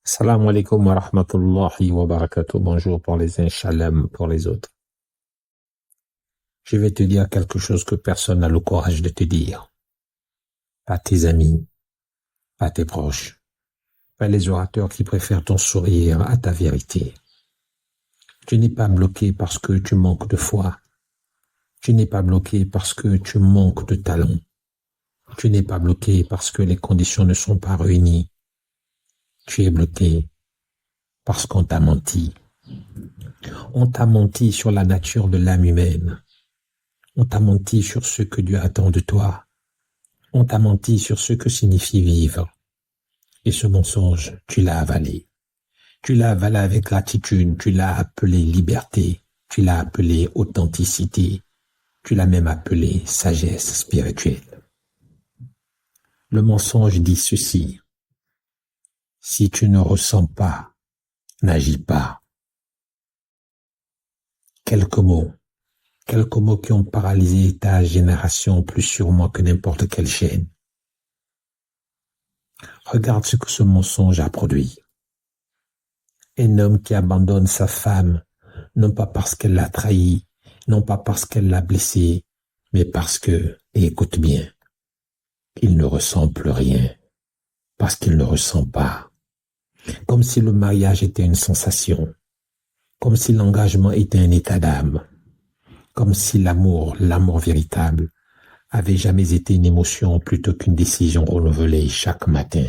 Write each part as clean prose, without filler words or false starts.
Salam alaikum wa rahmatullahi wa barakatuh. Bonjour pour les uns, shalom pour les autres. Je vais te dire quelque chose que personne n'a le courage de te dire. Pas tes amis, pas tes proches, pas les orateurs qui préfèrent ton sourire à ta vérité. Tu n'es pas bloqué parce que tu manques de foi. Tu n'es pas bloqué parce que tu manques de talent. Tu n'es pas bloqué parce que les conditions ne sont pas réunies. Tu es bloqué parce qu'on t'a menti. On t'a menti sur la nature de l'âme humaine. On t'a menti sur ce que Dieu attend de toi. On t'a menti sur ce que signifie vivre. Et ce mensonge, tu l'as avalé. Tu l'as avalé avec gratitude, tu l'as appelé liberté, tu l'as appelé authenticité, tu l'as même appelé sagesse spirituelle. Le mensonge dit ceci: si tu ne ressens pas, n'agis pas. Quelques mots qui ont paralysé ta génération plus sûrement que n'importe quelle chaîne. Regarde ce que ce mensonge a produit. Un homme qui abandonne sa femme, non pas parce qu'elle l'a trahi, non pas parce qu'elle l'a blessé, mais parce que, et écoute bien, il ne ressent plus rien, parce qu'il ne ressent pas. Comme si le mariage était une sensation, comme si l'engagement était un état d'âme, comme si l'amour véritable, avait jamais été une émotion plutôt qu'une décision renouvelée chaque matin.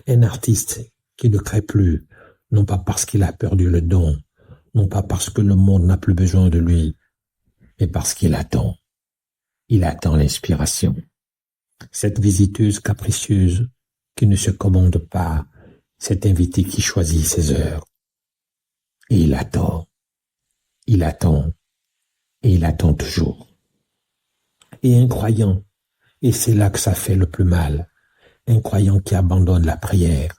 Un artiste qui ne crée plus, non pas parce qu'il a perdu le don, non pas parce que le monde n'a plus besoin de lui, mais parce qu'il attend. Il attend l'inspiration. Cette visiteuse capricieuse qui ne se commande pas, cet invité qui choisit ses heures. Et il attend, et il attend toujours. Et un croyant, et c'est là que ça fait le plus mal, un croyant qui abandonne la prière,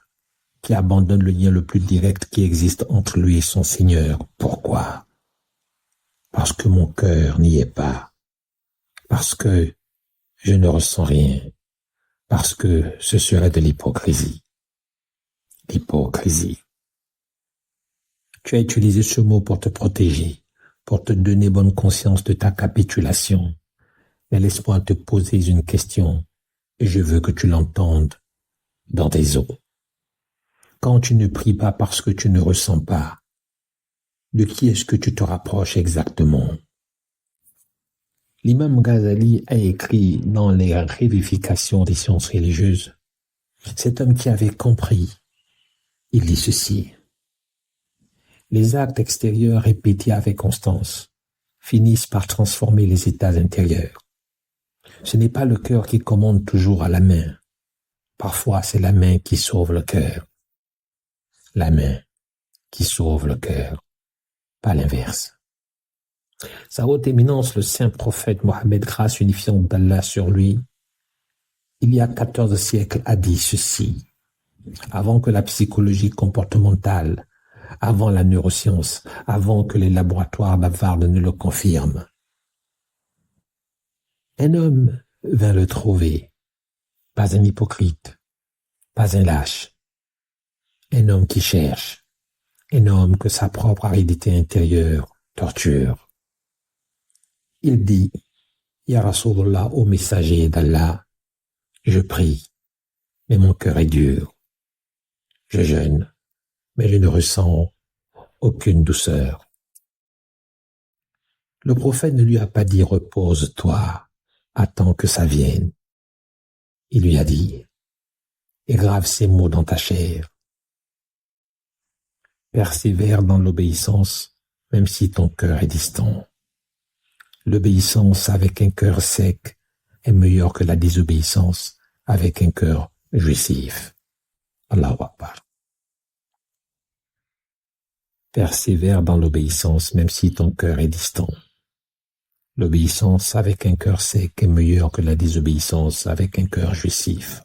qui abandonne le lien le plus direct qui existe entre lui et son Seigneur. Pourquoi? Parce que mon cœur n'y est pas, parce que je ne ressens rien, parce que ce serait de l'hypocrisie. L'hypocrisie. Tu as utilisé ce mot pour te protéger, pour te donner bonne conscience de ta capitulation. Mais laisse-moi te poser une question, et je veux que tu l'entendes dans tes os. Quand tu ne pries pas parce que tu ne ressens pas, de qui est-ce que tu te rapproches exactement? L'imam Ghazali a écrit dans les Révifications des sciences religieuses, cet homme qui avait compris, il dit ceci: les actes extérieurs répétés avec constance finissent par transformer les états intérieurs. Ce n'est pas le cœur qui commande toujours à la main. Parfois, c'est la main qui sauve le cœur. La main qui sauve le cœur, pas l'inverse. Sa haute éminence, le saint prophète Mohammed, grâce unifiante d'Allah sur lui, il y a 14 siècles, a dit ceci: avant que la psychologie comportementale, avant la neuroscience, avant que les laboratoires d'Harvard ne le confirment, un homme vint le trouver, pas un hypocrite, pas un lâche, un homme qui cherche, un homme que sa propre aridité intérieure torture. Il dit: Ya Rasulallah, ô messager d'Allah, je prie, mais mon cœur est dur. Je jeûne, mais je ne ressens aucune douceur. Le prophète ne lui a pas dit: repose-toi, attends que ça vienne. Il lui a dit: grave ces mots dans ta chair. Persévère dans l'obéissance, même si ton cœur est distant. L'obéissance avec un cœur sec est meilleure que la désobéissance avec un cœur jouissif. Allahu Akbar. Persévère dans l'obéissance, même si ton cœur est distant. L'obéissance avec un cœur sec est meilleure que la désobéissance avec un cœur jouissif.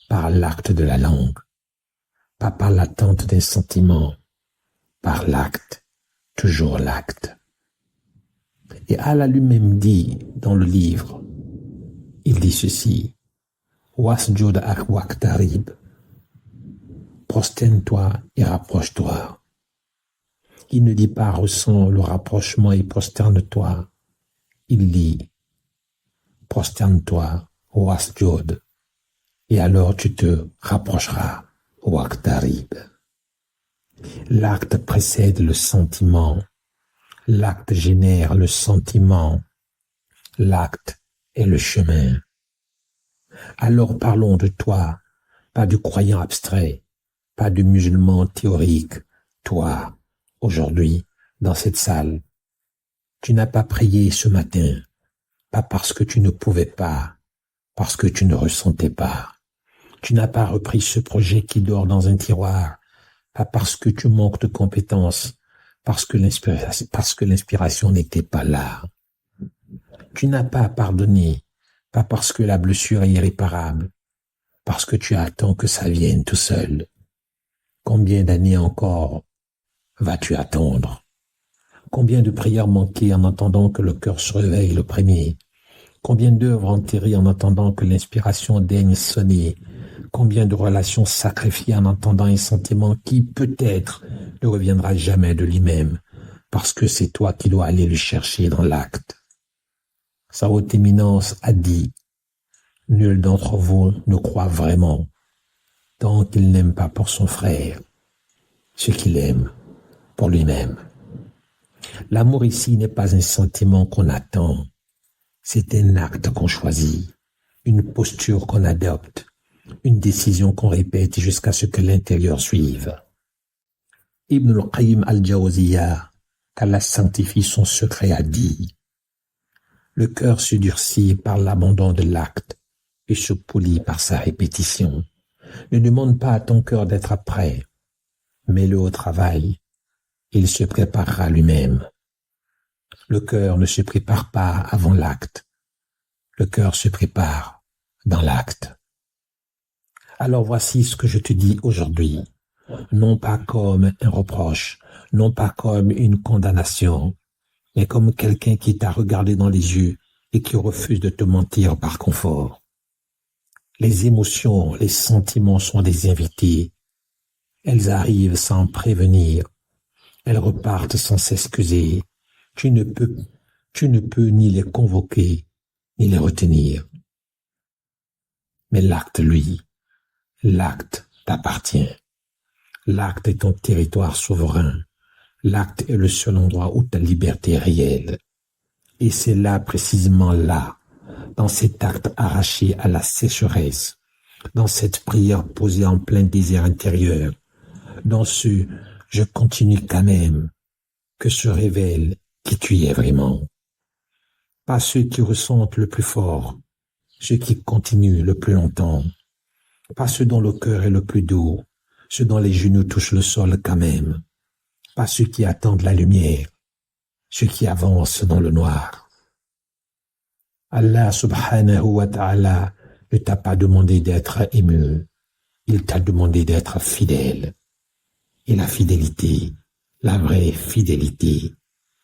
Par l'acte de la langue, pas par l'attente d'un sentiment, par l'acte, toujours l'acte. Et Allah lui-même dit dans le livre, il dit ceci: Wasjud waqtarib, prosterne-toi et rapproche-toi. Il ne dit pas ressens le rapprochement et prosterne-toi. Il dit prosterne-toi, wasjud, et alors tu te rapprocheras, waqtarib. L'acte précède le sentiment. L'acte génère le sentiment. L'acte est le chemin. Alors parlons de toi, pas du croyant abstrait, pas du musulman théorique. Toi, aujourd'hui, dans cette salle, tu n'as pas prié ce matin, pas parce que tu ne pouvais pas, parce que tu ne ressentais pas. Tu n'as pas repris ce projet qui dort dans un tiroir, pas parce que tu manques de compétences, parce que l'inspiration n'était pas là. Tu n'as pas pardonné, pas parce que la blessure est irréparable, parce que tu attends que ça vienne tout seul. Combien d'années encore vas-tu attendre? Combien de prières manquées en attendant que le cœur se réveille le premier? Combien d'œuvres enterrées en attendant que l'inspiration daigne sonner? Combien de relations sacrifiées en attendant un sentiment qui, peut-être, ne reviendra jamais de lui-même, parce que c'est toi qui dois aller le chercher dans l'acte. Sa haute éminence a dit, nul d'entre vous ne croit vraiment, tant qu'il n'aime pas pour son frère ce qu'il aime pour lui-même. L'amour ici n'est pas un sentiment qu'on attend, c'est un acte qu'on choisit, une posture qu'on adopte, une décision qu'on répète jusqu'à ce que l'intérieur suive. Ibn al-Qayyim al-Jawziyya, qu'Allah sanctifie son secret, a dit « Le cœur se durcit par l'abandon de l'acte et se polit par sa répétition. Ne demande pas à ton cœur d'être prêt, mets-le au travail, il se préparera lui-même. Le cœur ne se prépare pas avant l'acte, le cœur se prépare dans l'acte. » Alors voici ce que je te dis aujourd'hui, non pas comme un reproche, non pas comme une condamnation, mais comme quelqu'un qui t'a regardé dans les yeux et qui refuse de te mentir par confort. Les émotions, les sentiments sont des invités. Elles arrivent sans prévenir. Elles repartent sans s'excuser. Tu ne peux ni les convoquer, ni les retenir. Mais l'acte, lui, l'acte t'appartient. L'acte est ton territoire souverain. L'acte est le seul endroit où ta liberté est réelle. Et c'est là, précisément là, dans cet acte arraché à la sécheresse, dans cette prière posée en plein désert intérieur, dans ce « je continue quand même » que se révèle qui tu es vraiment. Pas ceux qui ressentent le plus fort, ceux qui continuent le plus longtemps, pas ceux dont le cœur est le plus doux, ceux dont les genoux touchent le sol quand même, pas ceux qui attendent la lumière, ceux qui avancent dans le noir. Allah subhanahu wa ta'ala ne t'a pas demandé d'être ému, il t'a demandé d'être fidèle. Et la fidélité, la vraie fidélité,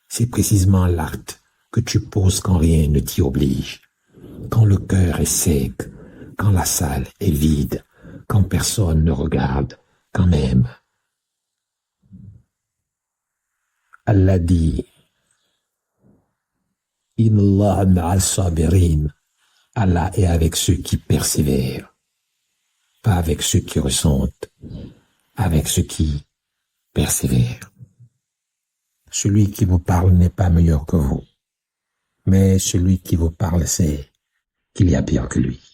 c'est précisément l'acte que tu poses quand rien ne t'y oblige, quand le cœur est sec, quand la salle est vide, quand personne ne regarde, quand même. Allah dit, « Inna Allah ma'al sabirin » Allah est avec ceux qui persévèrent, pas avec ceux qui ressentent, avec ceux qui persévèrent. Celui qui vous parle n'est pas meilleur que vous, mais celui qui vous parle sait qu'il y a pire que lui.